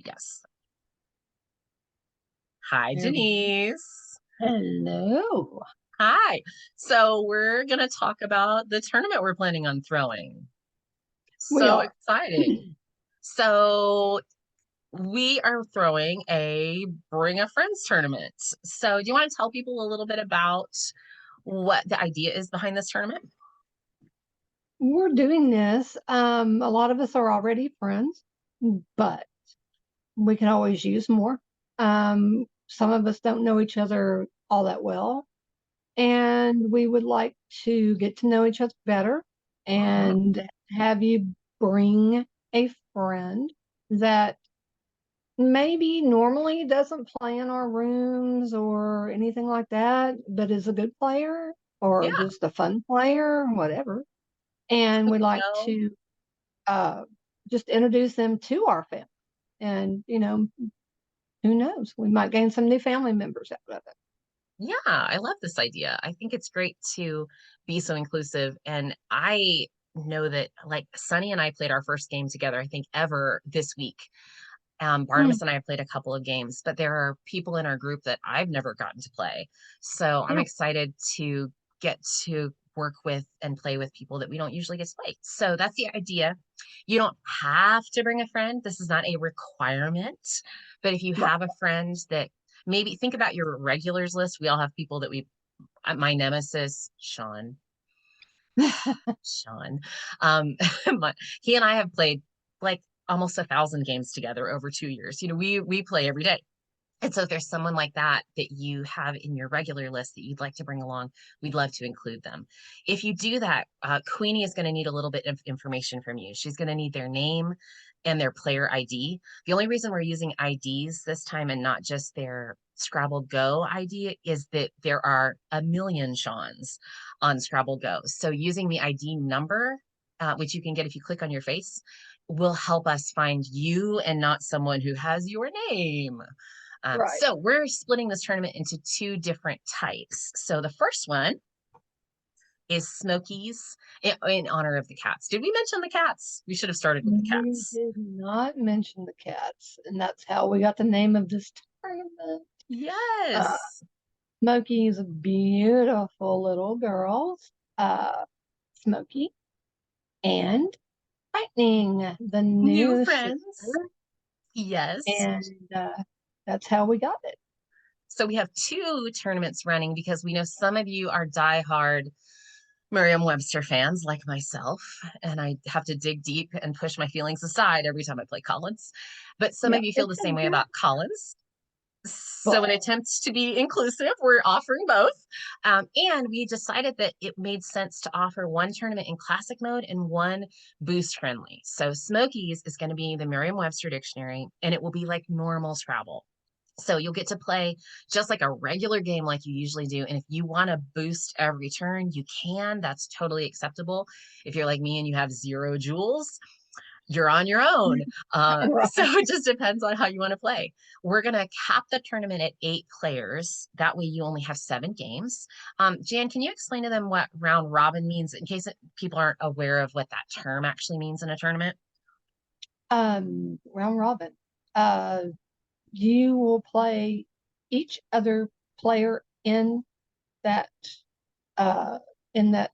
Yes. Hi, There we go. Denise. Hello. Hi. So we're going to talk about the tournament we're planning on throwing. We So are. exciting. So we are throwing a Bring a Friends tournament. So do you want to tell people a little bit about what the idea is behind this tournament? We're doing this. A lot of us are already friends, but we can always use more. Some of us don't know each other all that well, and we would like to get to know each other better Mhm. and have you bring a friend that maybe normally doesn't play in our rooms or anything like that, but is a good player or Yeah. just a fun player, whatever. And So we we like know. to uh, just introduce them to our family. And, who knows? We might gain some new family members out of it. Yeah, I love this idea. I think it's great to be so inclusive. And I know that like Sunny and I played our first game together, I think ever this week. Mm, Barnabas and I have played a couple of games, but there are people in our group that I've never gotten to play. So I'm yeah, excited to get to work with and play with people that we don't usually get to play. So that's the idea. You don't have to bring a friend. This is not a requirement. But if you right. have a friend that maybe think about your regulars list, we all have people that my nemesis, Sean. Sean. Um, he and I have played like almost 1,000 games together over 2 years. We play every day. And so if there's someone like that that you have in your regular list that you'd like to bring along, we'd love to include them. If you do that, Queenie is going to need a little bit of information from you. She's going to need their name and their player ID. The only reason we're using IDs this time and not just their Scrabble Go ID is that there are a million Seans on Scrabble Go. So using the ID number, which you can get if you click on your face, will help us find you and not someone who has your name. Right. So we're splitting this tournament into two different types. So the first one is Smokies in honor of the cats. Did we mention the cats? We should have started with the We cats. did not mention the cats, and that's how we got the name of this tournament. Uh, Yes. Smokey's beautiful little girls, Smokey and Lightning, the New new friends. sister, Yes. and that's how we got it. So we have two tournaments running because we know some of you are diehard Merriam-Webster fans like myself, and I have to dig deep and push my feelings aside every time I play Collins. But some Yeah, of you feel it's the a same way good about Collins. So, in ball. attempts to be inclusive, we're offering both. And we decided that it made sense to offer one tournament in classic mode and one boost friendly. So, Smokies is going to be the Merriam Webster Dictionary, and it will be like normal Scrabble. So you'll get to play just like a regular game like you usually do. And if you want to boost every turn, you can. That's totally acceptable. If you're like me and you have 0 jewels, you're on your own. So Right. it just depends on how you want to play. We're going to cap the tournament at 8 players. That way you only have 7 games. Jan, can you explain to them what round robin means in case people aren't aware of what that term actually means in a tournament? Round robin. Uh, you will play each other player that uh, in that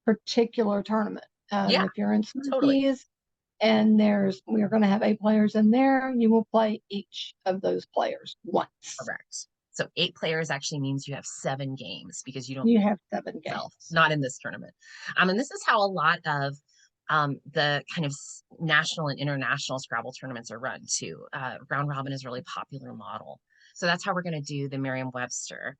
particular tournament. Yeah, If you're in totally. Smokies and we're going to have 8 players in there, you will play each of those players once. Correct. So 8 players actually means you have 7 games because you don't You have 7 games. not in this tournament. And this is how a lot of the kind of national and international Scrabble tournaments are run too. Round robin is a really popular model. So that's how we're going to do the Merriam-Webster.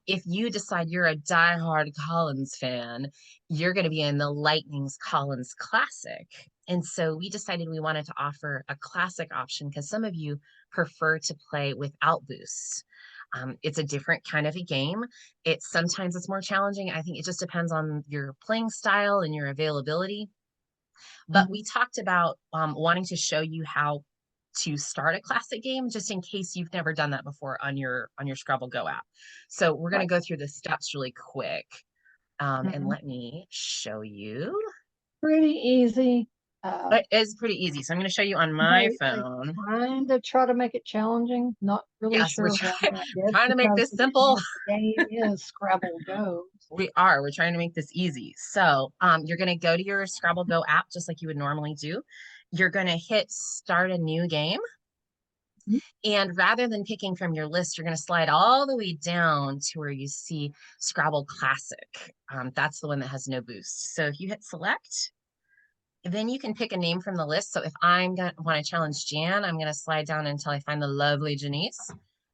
If you decide you're a diehard Collins fan, you're going to be in the Lightning's Collins Classic. And so we decided we wanted to offer a classic option because some of you prefer to play without boosts. It's a different kind of a game. It's more challenging. I think it just depends on your playing style and your availability. But Mhm. we talked about wanting to show you how to start a classic game just in case you've never done that before on your Scrabble Go app. So we're going to Right. go through the steps really quick. And Mhm. let me show you. Pretty easy. It is pretty easy. So I'm going to show you on my They phone. kind of try to make it challenging. Not really Yes, we're sure why. I guess trying to make because this the simple. name of the game is Scrabble Go. We are. We're trying to make this easy. So you're going to go to your Scrabble Go app just like you would normally do. You're going to hit start a new game. Mhm. And rather than picking from your list, you're going to slide all the way down to where you see Scrabble Classic. That's the one that has no boost. So if you hit select, then you can pick a name from the list. So if I'm going to want to challenge Jan, I'm going to slide down until I find the lovely Janice.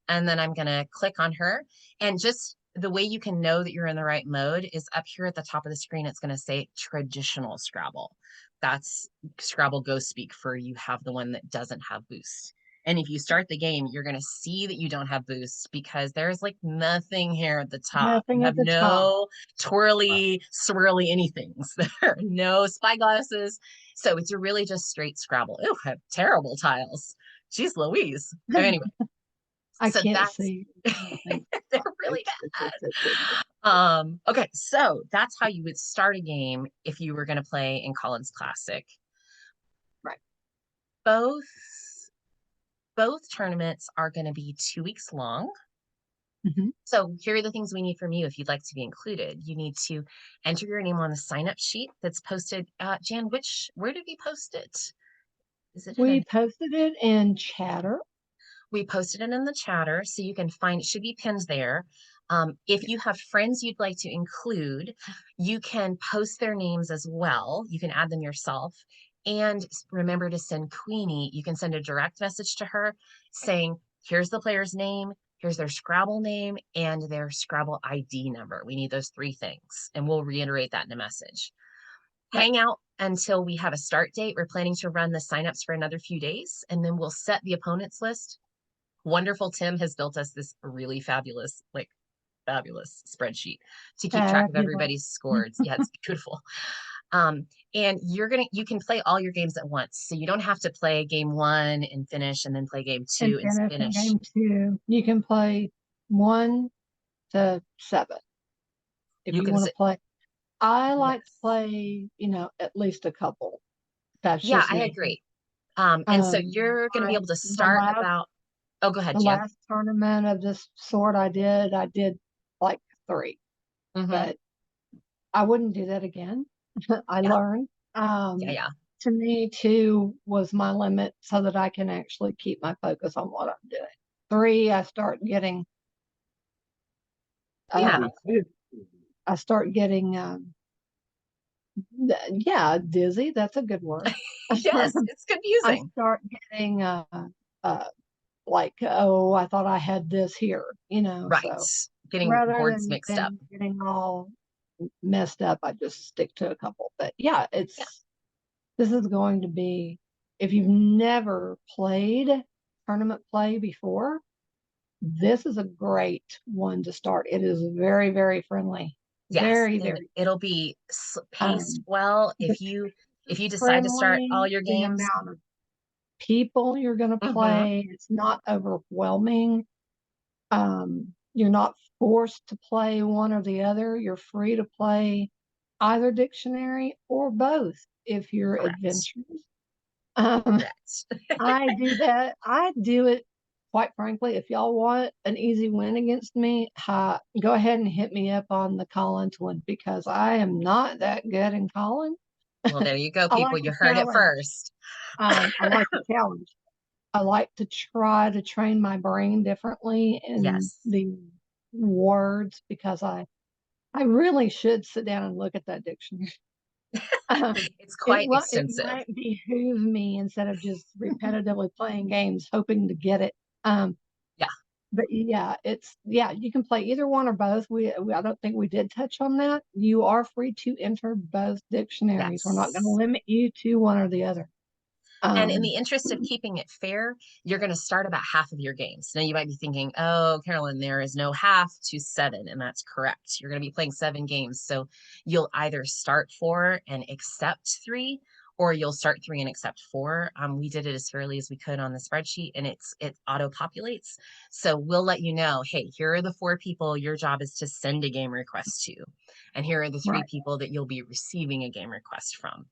And then I'm going to click on her. And just the way you can know that you're in the right mode is up here at the top of the screen. It's going to say traditional Scrabble. That's Scrabble Go Speak for you have the one that doesn't have boost. And if you start the game, you're going to see that you don't have boost because there's like nothing here at the top. You Nothing have at the top. no twirly, swirly anythings. There are no spyglasses. So it's really just straight Scrabble. Oh, I have terrible tiles. Jeez Louise. Anyway, I so can't that's see anything. they're really bad. Okay, so that's how you would start a game if you were going to play in Collins Classic. Right. Both both tournaments are going to be 2 weeks long. Mhm. So here are the things we need from you if you'd like to be included. You need to enter your name on the sign-up sheet that's posted. Jan, where did we post it? Is it in We posted it in Chatter. we posted it in the chatter, so you can find it should be pinned there. If you have friends you'd like to include, you can post their names as well. You can add them yourself. And remember to send Queenie, you can send a direct message to her saying, here's the player's name, here's their Scrabble name, and their Scrabble ID number. We need those 3 things, and we'll reiterate that in a message. Right. Hang out until we have a start date. We're planning to run the signups for another few days, and then we'll set the opponents list. Wonderful Tim has built us this really fabulous, fabulous spreadsheet to keep track of Fabulous. everybody's scores. Yeah, it's beautiful. And you can play all your games at once. So you don't have to play game 1 and finish and then play game And 2 and finish in finish. game 2. You can play 1 to 7 if You you can want sit. to play. I like to Yes. play, at least a couple. That's Yeah, just I me. agree. And so Um, you're going to be able to the start last about, oh, go ahead, the Jan. last tournament of this sort I did like 3, Mm-hmm. but I wouldn't do that again. I Yeah, learned. yeah, yeah. To me, 2 was my limit so that I can actually keep my focus on what I'm doing. 3, Yeah. uh, I start getting, yeah, dizzy. That's a good word. Yes, it's I confusing. start getting, uh, like, oh, I thought I had this here, Right. so Getting rather boards than mixed up. getting all messed up, I just stick to a couple. But yeah, Yeah. this is going to be, if you've never played tournament play before, this is a great one to start. It is very, very friendly. Yes, Very, and very, it'll be paced um, well. the If you decide to start all friendly, your the games, amount of people you're going to mhm, play, it's not overwhelming. You're not forced to play one or the other. You're free to play either dictionary or both if you're correct, adventurous. Um, correct. I do that. I do it, quite frankly. If y'all want an easy win against me, go ahead and hit me up on the Collins one because I am not that good in Collins. Well, there you go, I people. like You the heard it challenge. first. I like the challenge. I like to try to train my brain differently in Yes, the words because I really should sit down and look at that dictionary. it's quite It extensive. might behoove me instead of just repetitively playing games hoping to get it. Um, Yeah, but yeah, you can play either one or both. I don't think we did touch on that. You are free to enter both dictionaries. We're not going to yes. limit you to one or the other. And in Um, the interest of keeping it fair, you're going to start about half of your games. Now, you might be thinking, oh, Carolyn, there is no half to 7. And that's correct. You're going to be playing 7 games. So you'll either start 4 and accept 3, or you'll start 3 and accept 4. We did it as fairly as we could on the spreadsheet, and it auto populates. So we'll let you know, hey, here are the 4 people your job is to send a game request to. And here are the 3 right. people that you'll be receiving a game request from.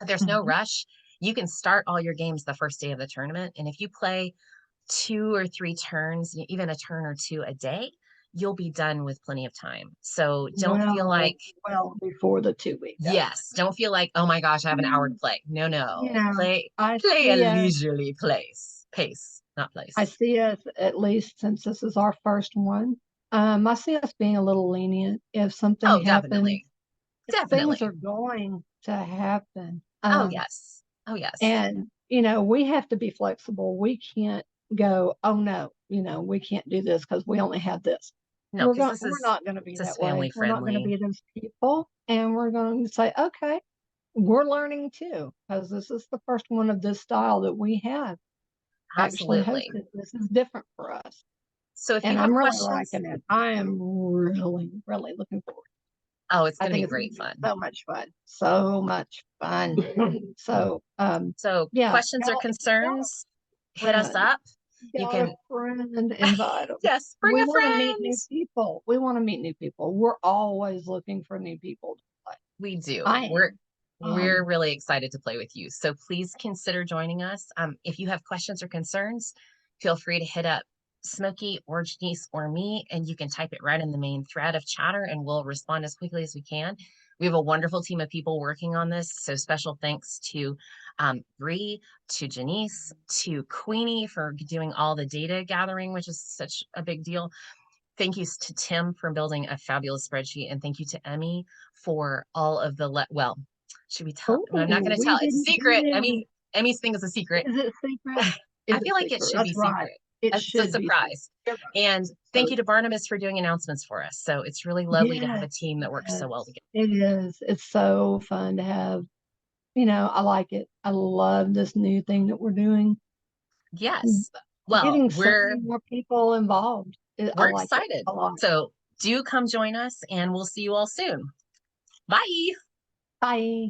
There's no Mhm. rush. You can start all your games the first day of the tournament. And if you play 2 or 3 turns, even a turn or two a day, you'll be done with plenty of time. So don't feel Well, like, well before the 2 week deadline. yes, don't feel like, oh my gosh, I have an hour to Mm, play. No, You no. know, I Play a see us, leisurely pace, not I place. see us at least since this is our first one. I see us being a little lenient if something Oh, happens, definitely. if things Definitely. are going to happen. Oh, yes. Oh, yes. And we have to be flexible. We can't go, oh no, we can't do this because we only have this. No, because We're not going to be this is that family way. We're not going to friendly. be those people, and we're going to say, okay, we're learning too because this is the first one of this style that we have actually Absolutely. hosted. This is different for us, So if you and have I'm really questions, liking it. I am really, really looking forward. oh, it's I going to think be it's going great to be fun. so much fun, so much fun. So, So yeah, questions or if you got a concerns, hit us friend, up. You got a can, friend, invite them. yes, bring We a want to meet friend. new people. We want to meet new people. We're always looking for new people to play. We do. I am. We're really excited to play with you. So please consider joining us. If you have questions or concerns, feel free to hit up Smokey or Janice or me, and you can type it right in the main thread of chatter, and we'll respond as quickly as we can. We have a wonderful team of people working on this. So special thanks to Bree, to Janice, to Queenie for doing all the data gathering, which is such a big deal. Thank you to Tim for building a fabulous spreadsheet, and thank you to Emmy for all of the well, should we tell? I'm not Oh, going to we tell. It's a didn't secret. do that. Emmy's thing is a secret. Is it secret? I Is it feel like it secret? should be That's right. secret. It It's a should be secret. surprise. You're And right. thank So, you to Barnabas for doing announcements for us. So it's really lovely to have yes, a team that works so well yes, together. it is. It's so fun to have. I like it. I love this new thing that we're doing. Yes. Well, Getting so many more people involved. I we're like it excited. a lot. So do come join us, and we'll see you all soon. Bye. Bye.